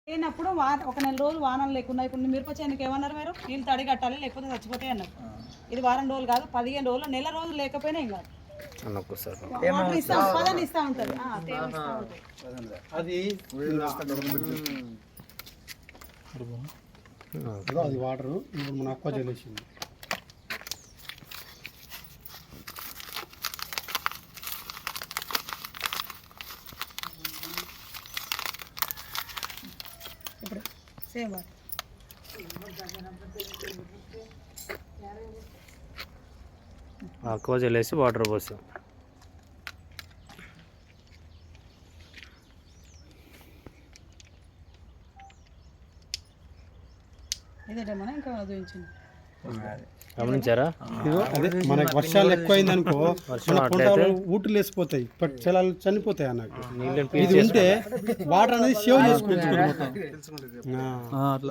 లేనప్పుడు ఒక నెల రోజులు వానలు లేకుండా ఇప్పుడు మిరప చేనుకి ఏమన్నారు మీరు నీళ్ళు తడి కట్టాలి లేకపోతే చచ్చిపోతాయి అన్నారు. ఇది వారం రోజులు కాదు 15 రోజులు నెల రోజులు లేకపోయినా ఏం కాదు. పదని ఇస్తా ఉంటుంది అది వాటరు ఇప్పుడు మన అక్వ జలేసింది. ఇప్పుడు సేమ్ వాటర్ అక్వ జలేసి వాటర్ పోసాం. ఇదే మనం ఇంకా చూపించింది గమనించారా? అదే మనకు వర్షాలు ఎక్కువైంది అనుకో మన పొలాలు ఊటులు వేసిపోతాయి, పొలాలు చనిపోతాయి అన్నట్టు. ఇది ఉంటే వాటర్ అనేది సేవ్ చేసుకుంటుంది.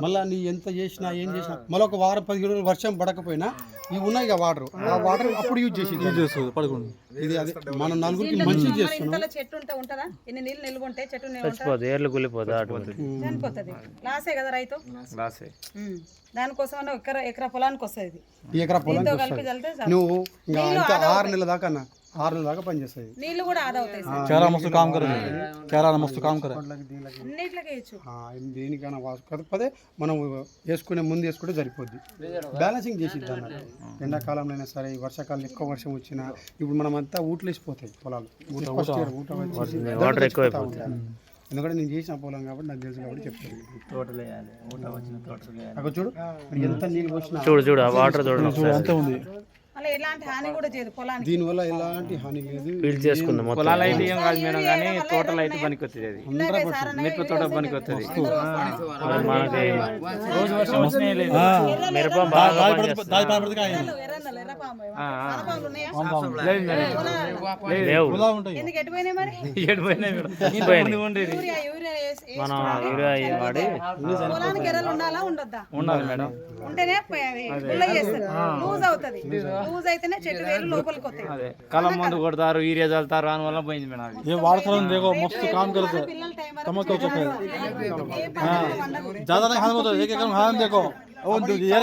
మళ్ళీ నీ ఎంత చేసినా ఏం చేసినా మళ్ళీ ఒక వారం 15 రోజులు వర్షం పడకపోయినా ఇవి ఉన్నాయి వాటర్, ఆ వాటర్ అప్పుడు యూజ్ చేస్తుంది పడుకోండి. ఇది అదే మనం నలుగురికి మంచిగా చేస్తున్నాం. చెట్టు ఉంటే ఉంటుందా? ఎన్ని నీళ్ళు నిల్వ చెట్టు చచ్చిపోతుంది, ఏర్లు కూలిపోతుంది, చనిపోతుంది. లాసే కదా రైతు, లాసే. దానికోసం ఎకరా పొలానికి వస్తుంది. ఈ ఎకరా పొలానికి నువ్వు ఇంకా 6 నెలల దాకా 6 నెలల దాకా పనిచేస్తుంది. నీళ్ళు కూడా ఆదా అవుతాయి. చాలా మస్తు కామ్ కరే, చాలా మస్తు కామ్ కరే. దేనికైనా కాకపోతే మనం వేసుకునే ముందు వేసుకుంటే సరిపోద్ది. బ్యాలెన్సింగ్ చేసిద్ది అన్నట్టు. ఎండాకాలంలో అయినా సరే, వర్షాకాలం ఎక్కువ వర్షం వచ్చినా ఇప్పుడు మనం అంతా ఊట్లు వేసిపోతాయి పొలాలు. వాటర్ ఎక్కువ ఉంటాయి. ఎందుకంటే నేను చేసిన పొలం కాబట్టి నాకు తెలుసు కాబట్టి చెప్తాను. అక్కడ చూడు ఎంత నీళ్ళు పోసినా చూడు ఆ వాటర్ చూడు అంత ఉంది. ఎలాంటి హాని కూడా చేయదు పొలానికి. దీనివల్ల ఎలాంటి హాని లేదు. ఫీల్ చేసుకుందాం. పొలాలు అయితే ఏం కాదు మేడం, కానీ తోటలు అయితే పనికి వస్తుంది. అది మిరప తోట పనికి వస్తుంది. మనకి రోజు వర్షం వచ్చినా లేదు. మిరప మనం యూరియా వాడి ఉండాలి మేడం. ఉంటేనే లూజ్ అవుతుంది. లూజ్ అయితేనే చెట్టు వేరు లోపలికి వస్తాయి. కలం మందు కొడతారు, యూరియా చల్లుతారు, దాని వల్ల పోయింది మేడం. ये वाड़खलन देखो मस्त काम करते टमक हो चुका है। ज्यादा नहीं खाना, एक एक खाना देखो वो ये